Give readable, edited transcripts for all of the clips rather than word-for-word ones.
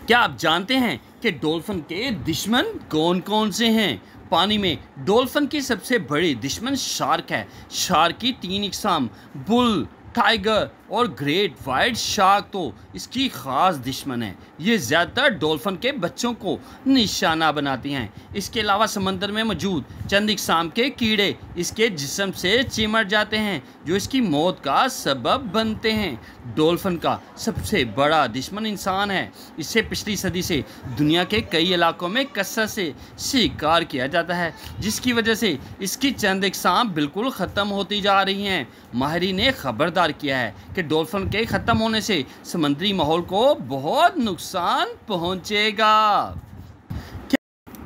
क्या आप जानते हैं कि डॉल्फिन के दुश्मन कौन कौन से हैं? पानी में डॉल्फिन की सबसे बड़ी दुश्मन शार्क है। शार्क की 3 इकसाम बुल, टाइगर और ग्रेट वाइट शार्क तो इसकी ख़ास दुश्मन है। ये ज़्यादातर डॉल्फिन के बच्चों को निशाना बनाती हैं। इसके अलावा समंदर में मौजूद चंद इकसाम के कीड़े इसके जिस्म से चिमट जाते हैं जो इसकी मौत का सबब बनते हैं। डॉल्फिन का सबसे बड़ा दुश्मन इंसान है। इससे पिछली सदी से दुनिया के कई इलाकों में कसरत से शिकार किया जाता है, जिसकी वजह से इसकी चंद इकसाम बिल्कुल ख़त्म होती जा रही हैं। माहिरीन ने खबरदार किया है कि डॉल्फिन के ख़त्म होने से समुद्री माहौल को बहुत नुकसान पहुंचेगा।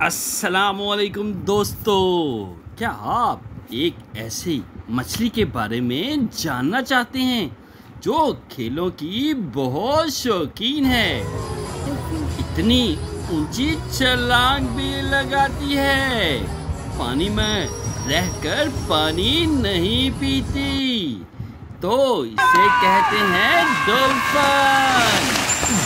अस्सलामुअलैकुम दोस्तों, क्या आप एक ऐसी मछली के बारे में जानना चाहते हैं जो खेलों की बहुत शौकीन है, इतनी ऊंची छलांग भी लगाती है, पानी में रहकर पानी नहीं पीती, तो इसे कहते हैं डॉल्फिन।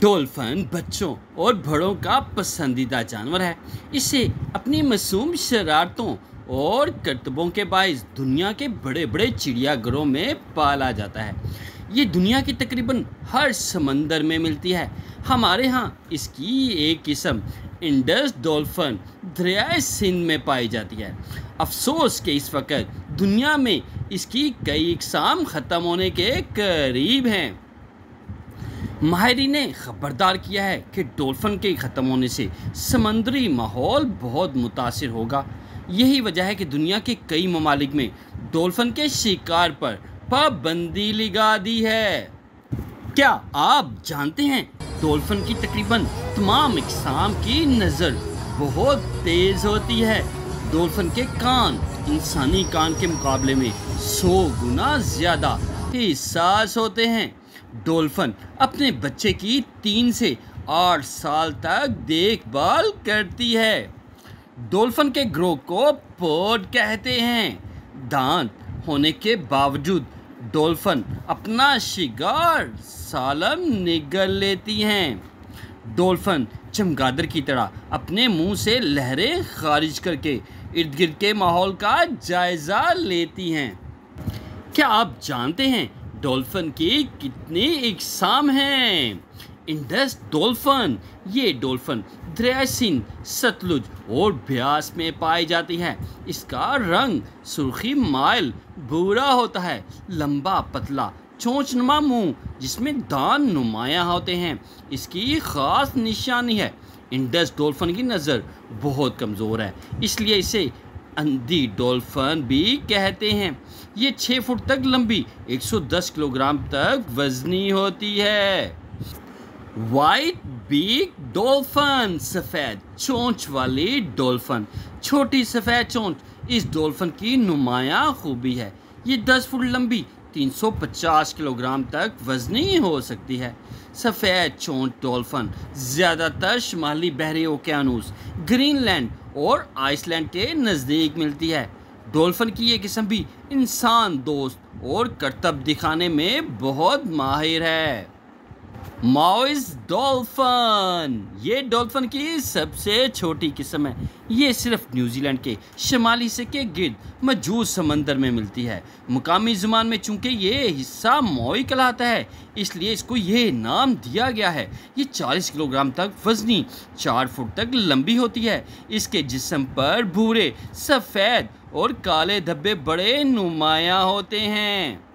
डॉल्फिन बच्चों और बड़ों का पसंदीदा जानवर है। इसे अपनी मासूम शरारतों और करतबों के बाइस दुनिया के बड़े बड़े चिड़ियाघरों में पाला जाता है। ये दुनिया की तकरीबन हर समंदर में मिलती है। हमारे यहाँ इसकी एक किस्म इंडस डॉल्फिन दरियाए सिंध में पाई जाती है। अफसोस कि इस वक्त दुनिया में इसकी कई इकसाम ख़त्म होने के करीब हैं। माहिरीन ने खबरदार किया है कि डॉल्फिन के ख़त्म होने से समंदरी माहौल बहुत मुतासिर होगा। यही वजह है कि दुनिया के कई ममालिक में डॉल्फिन के शिकार पर पाबंदी लगा दी है। क्या आप जानते हैं डॉल्फिन की तकरीबन तमाम इकसाम की नज़र बहुत तेज़ होती है। डॉल्फिन के कान इंसानी कान के मुकाबले में 100 गुना ज़्यादा हिस्सास होते हैं। डॉल्फिन अपने बच्चे की 3 से 8 साल तक देखभाल करती है। डॉल्फिन के ग्रो को पोड कहते हैं। दांत होने के बावजूद डॉल्फिन अपना शिकार सालम निगल लेती हैं। डॉल्फिन चमगादड़ की तरह अपने मुंह से लहरें खारिज करके इर्द गिर्द के माहौल का जायज़ा लेती हैं। क्या आप जानते हैं डॉल्फिन की कितनी इकसाम हैं? इंडस डॉल्फिन, ये डॉल्फिन दरिया सिंध, सतलुज और ब्यास में पाई जाती है। इसका रंग सुर्खी माइल भूरा होता है। लंबा पतला चोंचनुमा मुंह जिसमें दांत नुमाया होते हैं इसकी ख़ास निशानी है। इंडस डॉल्फिन की नज़र बहुत कमज़ोर है, इसलिए इसे अंधी डॉल्फिन भी कहते हैं। ये 6 फुट तक लंबी, 110 किलोग्राम तक वजनी होती है। वाइट बीक डॉल्फिन, सफ़ेद चोंच वाली डॉल्फिन। छोटी सफ़ेद चोंच इस डॉल्फिन की नुमाया खूबी है। ये 10 फुट लंबी, 350 किलोग्राम तक वजनी हो सकती है। सफ़ेद चोंच डॉल्फिन ज़्यादातर शुमाली बहरी ओकेयानूस, ग्रीनलैंड और आइसलैंड के नज़दीक मिलती है। डॉल्फिन की ये किस्म भी इंसान दोस्त और करतब दिखाने में बहुत माहिर है। माओइस डॉल्फिन, ये डॉल्फिन की सबसे छोटी किस्म है। ये सिर्फ न्यूजीलैंड के शुमाली हिस्से के गिर्द मौजूद समंदर में मिलती है। मुकामी ज़ुबान में चूँकि ये हिस्सा मोई कहलाता है, इसलिए इसको ये नाम दिया गया है। ये 40 किलोग्राम तक वजनी, 4 फुट तक लंबी होती है। इसके जिस्म पर भूरे, सफ़ेद और काले धब्बे बड़े नुमाया होते हैं।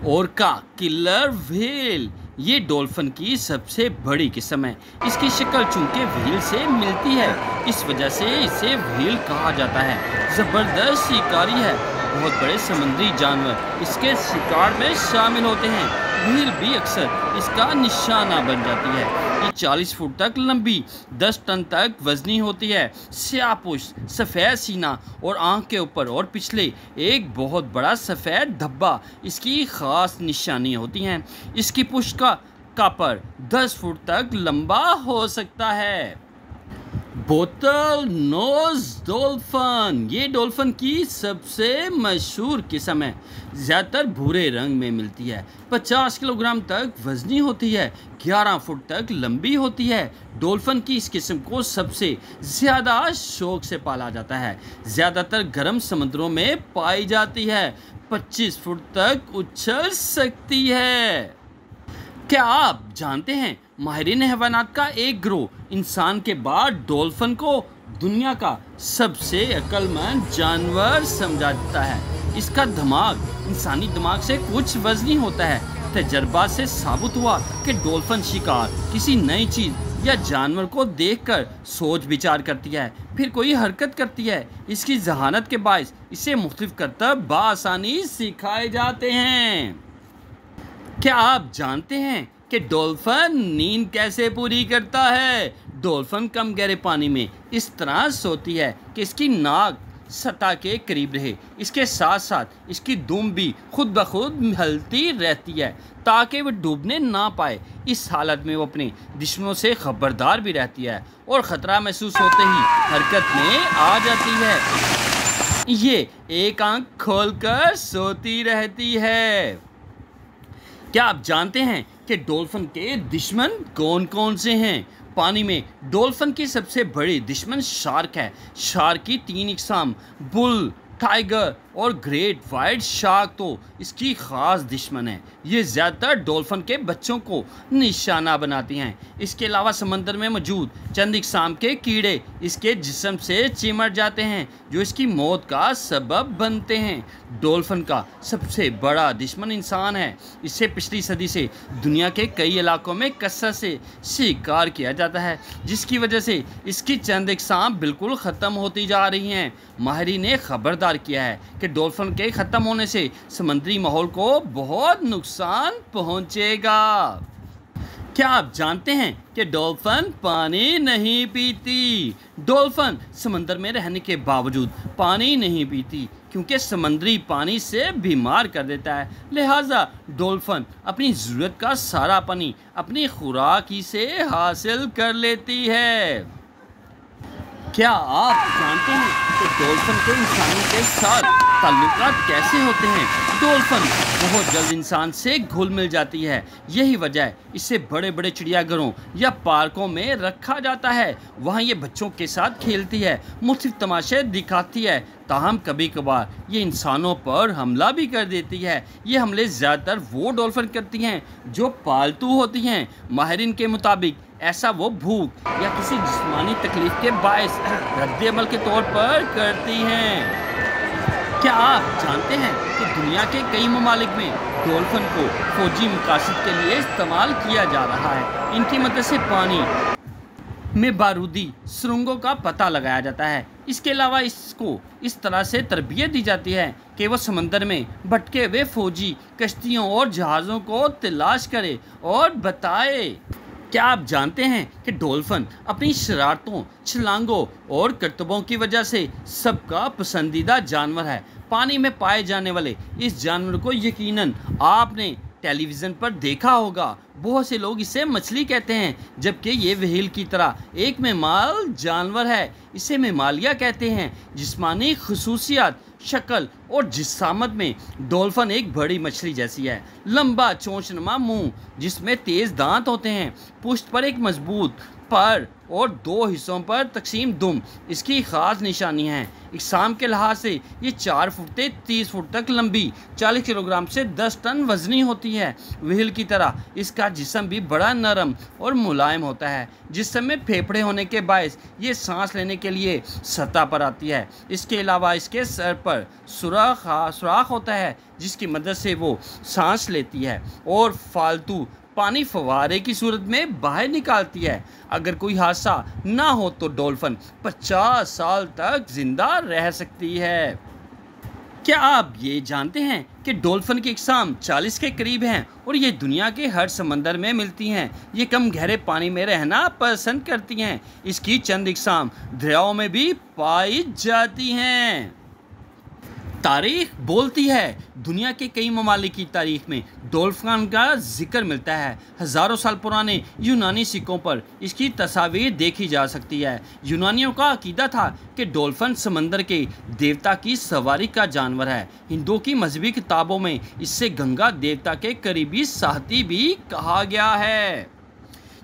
ओरका किलर व्हेल, ये डॉल्फिन की सबसे बड़ी किस्म है। इसकी शक्ल चूंकि व्हेल से मिलती है, इस वजह से इसे व्हेल कहा जाता है। ज़बरदस्त शिकारी है। बहुत बड़े समुद्री जानवर इसके शिकार में शामिल होते हैं। व्हेल भी अक्सर इसका निशाना बन जाती है। ये 40 फुट तक लंबी, 10 टन तक वजनी होती है। स्यापुश, सफ़ेद सीना और आँख के ऊपर और पिछले एक बहुत बड़ा सफ़ेद धब्बा इसकी ख़ास निशानी होती हैं। इसकी पुष्ट का पर 10 फुट तक लंबा हो सकता है। बोतल नोज डॉल्फिन, ये डॉल्फिन की सबसे मशहूर किस्म है। ज़्यादातर भूरे रंग में मिलती है। 50 किलोग्राम तक वजनी होती है। 11 फुट तक लंबी होती है। डॉल्फिन की इस किस्म को सबसे ज़्यादा शौक से पाला जाता है। ज़्यादातर गर्म समुद्रों में पाई जाती है। 25 फुट तक उछल सकती है। क्या आप जानते हैं माहिरीन हैवानात का एक ग्रोह इंसान के बाद डॉल्फिन को दुनिया का सबसे अक्लमंद जानवर समझाता है। इसका दिमाग इंसानी दिमाग से कुछ वजनी होता है। तजर्बा से साबित हुआ कि डॉल्फिन शिकार किसी नई चीज़ या जानवर को देखकर सोच विचार करती है, फिर कोई हरकत करती है। इसकी जहानत के बायस इसे मुख्तलिफ करतब बआसानी सिखाए जाते हैं। क्या आप जानते हैं कि डॉल्फिन नींद कैसे पूरी करता है? डॉल्फिन कम गहरे पानी में इस तरह सोती है कि इसकी नाक सतह के करीब रहे। इसके साथ साथ इसकी दुम भी खुद ब खुद हिलती रहती है ताकि वह डूबने ना पाए। इस हालत में वो अपने दुश्मनों से खबरदार भी रहती है और ख़तरा महसूस होते ही हरकत में आ जाती है। ये एक आंख खोलकर सोती रहती है। क्या आप जानते हैं कि डॉल्फिन के दुश्मन कौन कौन से हैं? पानी में डॉल्फिन की सबसे बड़ी दुश्मन शार्क है। शार्क की 3 इकसाम बुल, टाइगर और ग्रेट वाइट शार्क तो इसकी ख़ास दुश्मन है। ये ज़्यादातर डॉल्फिन के बच्चों को निशाना बनाती हैं। इसके अलावा समंदर में मौजूद चंद इकसाम के कीड़े इसके जिस्म से चिमट जाते हैं जो इसकी मौत का सबब बनते हैं। डॉल्फिन का सबसे बड़ा दुश्मन इंसान है। इससे पिछली सदी से दुनिया के कई इलाकों में कसरत से शिकार किया जाता है, जिसकी वजह से इसकी चंद इकसाम बिल्कुल ख़त्म होती जा रही हैं। माहिरीन ने खबरदार किया है कि डॉल्फिन के ख़त्म होने से समुद्री माहौल को बहुत नुकसान पहुंचेगा। क्या आप जानते हैं कि डॉल्फिन पानी नहीं पीती? डॉल्फिन समंदर में रहने के बावजूद पानी नहीं पीती क्योंकि समुद्री पानी से बीमार कर देता है। लिहाजा डॉल्फिन अपनी ज़रूरत का सारा पानी अपनी खुराक ही से हासिल कर लेती है। क्या आप जानते हैं कि डॉल्फिन के इंसानों के साथ ताल्लुकात कैसे होते हैं? डॉल्फिन बहुत जल्द इंसान से घुल मिल जाती है। यही वजह है इसे बड़े बड़े चिड़ियाघरों या पार्कों में रखा जाता है। वहाँ ये बच्चों के साथ खेलती है, मुख्तलिफ तमाशे दिखाती है। ताहम कभी कभार ये इंसानों पर हमला भी कर देती है। ये हमले ज़्यादातर वो डॉल्फिन करती हैं जो पालतू होती हैं। माहिरीन के मुताबिक ऐसा वो भूख या किसी जिस्मानी तकलीफ के बायस रद्द-ए-अमल के तौर पर करती हैं। क्या आप जानते हैं कि दुनिया के कई ममालिक में डॉल्फिन को फौजी मकासद के लिए इस्तेमाल किया जा रहा है? इनकी मदद से पानी में बारूदी सुरंगों का पता लगाया जाता है। इसके अलावा इसको इस तरह से तरबियत दी जाती है कि वह समंदर में भटके हुए फौजी कश्तियों और जहाज़ों को तलाश करे और बताए। क्या आप जानते हैं कि डॉल्फिन अपनी शरारतों, छलांगों और करतबों की वजह से सबका पसंदीदा जानवर है? पानी में पाए जाने वाले इस जानवर को यकीनन आपने टेलीविज़न पर देखा होगा। बहुत से लोग इसे मछली कहते हैं, जबकि ये व्हेल की तरह एक मेमाल जानवर है। इसे मेमालिया कहते हैं। जिस्मानी खसूसियात, शक्ल और जिस्सामत में डॉल्फिन एक बड़ी मछली जैसी है। लंबा चोंचनुमा मुंह जिसमें तेज़ दांत होते हैं, पुश्त पर एक मजबूत पर और 2 हिस्सों पर तकसीम दुम इसकी ख़ास निशानी है। इकसाम के लिहाज से ये 4 फुट से 30 फुट तक लंबी, 40 किलोग्राम से 10 टन वजनी होती है। व्हेल की तरह इसका जिस्म भी बड़ा नरम और मुलायम होता है। जिस्म में फेफड़े होने के बायस ये सांस लेने के लिए सतह पर आती है। इसके अलावा इसके सर पर सुराख होता है जिसकी मदद से वो सांस लेती है और फालतू पानी फव्वारे की सूरत में बाहर निकालती है। अगर कोई हादसा ना हो तो डॉल्फिन 50 साल तक जिंदा रह सकती है। क्या आप ये जानते हैं कि डॉल्फिन की इकसाम 40 के करीब हैं और ये दुनिया के हर समंदर में मिलती हैं। ये कम गहरे पानी में रहना पसंद करती हैं। इसकी चंद इकसाम दरियाओं में भी पाई जाती हैं। तारीख बोलती है, दुनिया के कई ममालिक की तारीख में डॉल्फिन का जिक्र मिलता है। हज़ारों साल पुराने यूनानी सिक्कों पर इसकी तस्वीर देखी जा सकती है। यूनानियों का अकीदा था कि डॉल्फिन समंदर के देवता की सवारी का जानवर है। हिंदुओं की मजहबी किताबों में इससे गंगा देवता के करीबी साथी भी कहा गया है।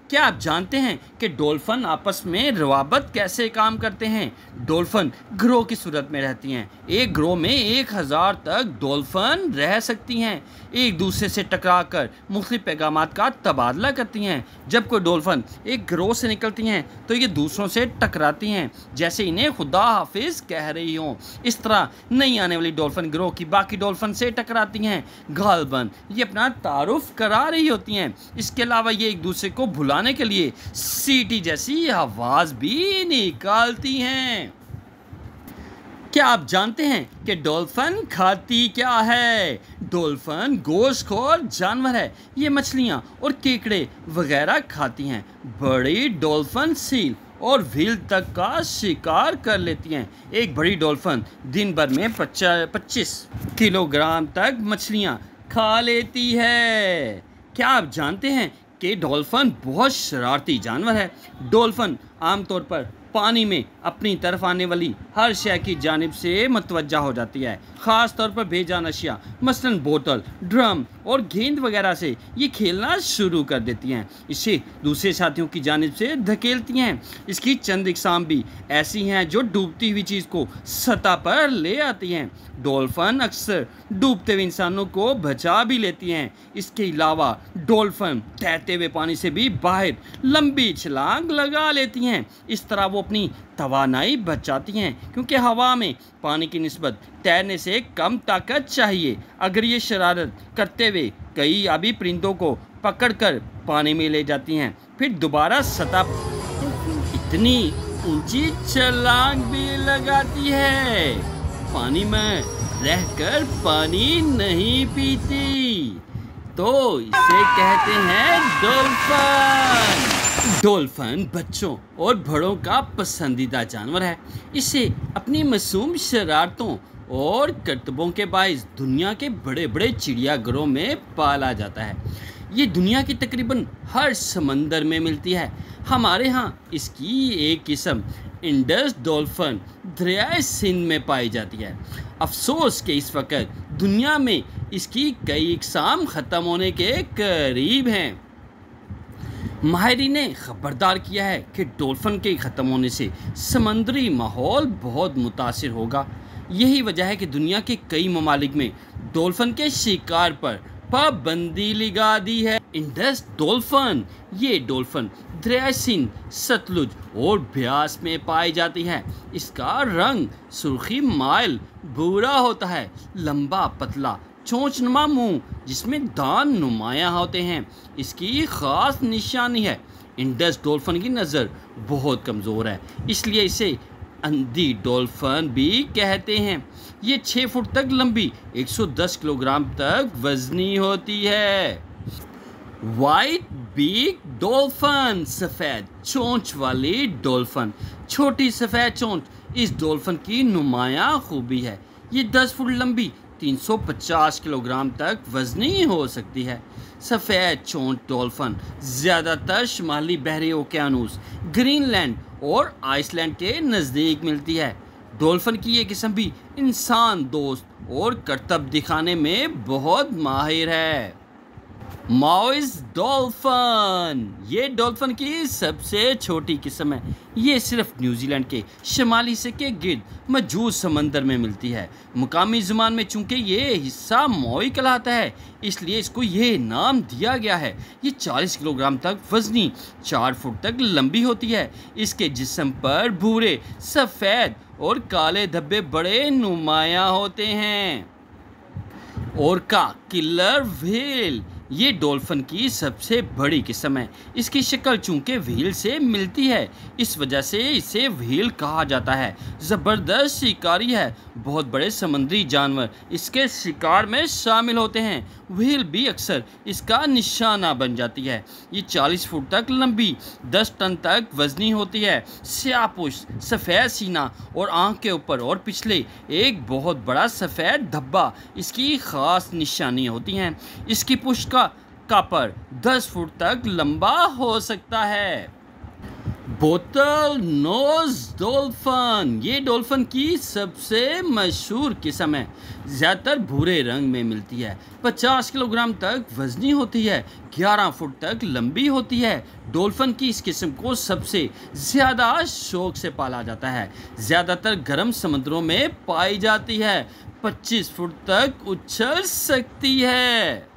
क्या आप जानते हैं कि डॉल्फिन आपस में रवाबत कैसे काम करते हैं? डॉल्फिन ग्रोह की सूरत में रहती हैं। एक ग्रोह में 1000 तक डॉल्फिन रह सकती हैं। एक दूसरे से टकराकर मुख्तलिफ पैगामात का तबादला करती हैं। जब कोई डॉल्फिन एक ग्रोह से निकलती हैं तो ये दूसरों से टकराती हैं, जैसे इन्हें खुदा हाफिज कह रही हों। इस तरह नई आने वाली डॉल्फिन ग्रोह की बाकी डॉल्फिन से टकराती हैं। गालबन ये अपना तारुफ करा रही होती हैं। इसके अलावा ये एक दूसरे को भुलाने के लिए सीटी जैसी आवाज भी निकालती हैं। क्या आप जानते हैं कि डॉल्फिन खाती क्या है? डॉल्फिन गोश्तखोर जानवर है। ये मछलियाँ और केकड़े वगैरह खाती हैं। बड़ी डॉल्फिन सील और व्हेल तक का शिकार कर लेती हैं। एक बड़ी डॉल्फिन दिन भर में 25 किलोग्राम तक मछलियाँ खा लेती है। क्या आप जानते हैं कि डॉल्फिन बहुत शरारती जानवर है? डॉल्फिन आमतौर पर पानी में अपनी तरफ आने वाली हर शय की जानिब से मतवज्जा हो जाती है। ख़ास तौर पर बेजान अशिया मसलन बोतल, ड्रम और गेंद वगैरह से ये खेलना शुरू कर देती हैं। इसे दूसरे साथियों की जानिब से धकेलती हैं। इसकी चंद इकसाम भी ऐसी हैं जो डूबती हुई चीज़ को सतह पर ले आती हैं। डॉल्फिन अक्सर डूबते हुए इंसानों को बचा भी लेती हैं। इसके अलावा डॉल्फिन तैरते हुए पानी से भी बाहर लंबी छलांग लगा लेती हैं। इस तरह वो अपनी तवानाई बचाती हैं, क्योंकि हवा में पानी की निस्बत तैरने से कम ताकत चाहिए। अगर ये शरारत करते हुए कई आबी परिंदों को पकड़कर पानी में ले जाती हैं, फिर दोबारा सतह इतनी ऊंची छलांग भी लगाती है, पानी में रहकर पानी नहीं पीती। तो इसे कहते हैं डॉल्फिन। डॉल्फिन बच्चों और बड़ों का पसंदीदा जानवर है। इसे अपनी मासूम शरारतों और करतबों के बाइस दुनिया के बड़े बड़े चिड़ियाघरों में पाला जाता है। ये दुनिया की तकरीबन हर समंदर में मिलती है। हमारे यहाँ इसकी एक किस्म इंडस डॉल्फिन दरियाए सिंध में पाई जाती है। अफसोस कि इस वक्त दुनिया में इसकी कई इकसाम ख़त्म होने के करीब हैं। माहिरीन ने खबरदार किया है कि डॉल्फिन के ख़त्म होने से समंदरी माहौल बहुत मुतासिर होगा। यही वजह है कि दुनिया के कई ममालिक में डॉल्फिन के शिकार पर पाबंदी लगा दी है। इंडस डॉल्फिन ये डॉल्फिन दरिया सिंध, सतलुज और ब्यास में पाई जाती है। इसका रंग सुर्खी माइल भूरा होता है। लंबा पतला चोंचनुमा मुंह जिसमें दांत नुमाया होते हैं इसकी ख़ास निशानी है। इंडस डॉल्फिन की नज़र बहुत कमज़ोर है, इसलिए इसे अंधी डॉल्फिन भी कहते हैं। ये 6 फुट तक लंबी 110 किलोग्राम तक वजनी होती है। वाइट बीक डॉल्फिन सफ़ेद चोंच वाली डॉल्फिन। छोटी सफ़ेद चोंच इस डॉल्फिन की नुमाया खूबी है। ये 10 फुट लंबी 350 किलोग्राम तक वजनी हो सकती है। सफ़ेद चोंच डॉल्फिन ज़्यादातर शुमाली बहरी ओकेयानूस, ग्रीनलैंड और आइसलैंड के नज़दीक मिलती है। डॉल्फिन की ये किस्म भी इंसान दोस्त और करतब दिखाने में बहुत माहिर है। माउस डॉल्फिन ये डॉल्फिन की सबसे छोटी किस्म है। ये सिर्फ न्यूजीलैंड के शुमाली हिस्से के गिर्द मौजूद समंदर में मिलती है। मुकामी ज़ुबान में चूँकि ये हिस्सा मोई कहलाता है, इसलिए इसको ये नाम दिया गया है। ये 40 किलोग्राम तक वजनी, 4 फुट तक लंबी होती है। इसके जिस्म पर भूरे, सफ़ेद और काले धब्बे बड़े नुमाया होते हैं। ओरका किलर व्हेल ये डॉल्फिन की सबसे बड़ी किस्म है। इसकी शक्ल चूंकि व्हेल से मिलती है, इस वजह से इसे व्हेल कहा जाता है। ज़बरदस्त शिकारी है। बहुत बड़े समुद्री जानवर इसके शिकार में शामिल होते हैं। व्हेल भी अक्सर इसका निशाना बन जाती है। ये 40 फुट तक लंबी, 10 टन तक वजनी होती है। स्यापुश, सफ़ेद सीना और आँख के ऊपर और पिछले एक बहुत बड़ा सफ़ेद धब्बा इसकी ख़ास निशानियाँ होती हैं। इसकी पुष्ट का कापर 10 फुट तक लंबा हो सकता है। बोतल नोज डॉल्फिन, ये डॉल्फिन की सबसे मशहूर किस्म है। ज़्यादातर भूरे रंग में मिलती है। 50 किलोग्राम तक वजनी होती है, 11 फुट तक लंबी होती है। डॉल्फिन की इस किस्म को सबसे ज़्यादा शौक से पाला जाता है। ज़्यादातर गर्म समुद्रों में पाई जाती है। 25 फुट तक उछल सकती है।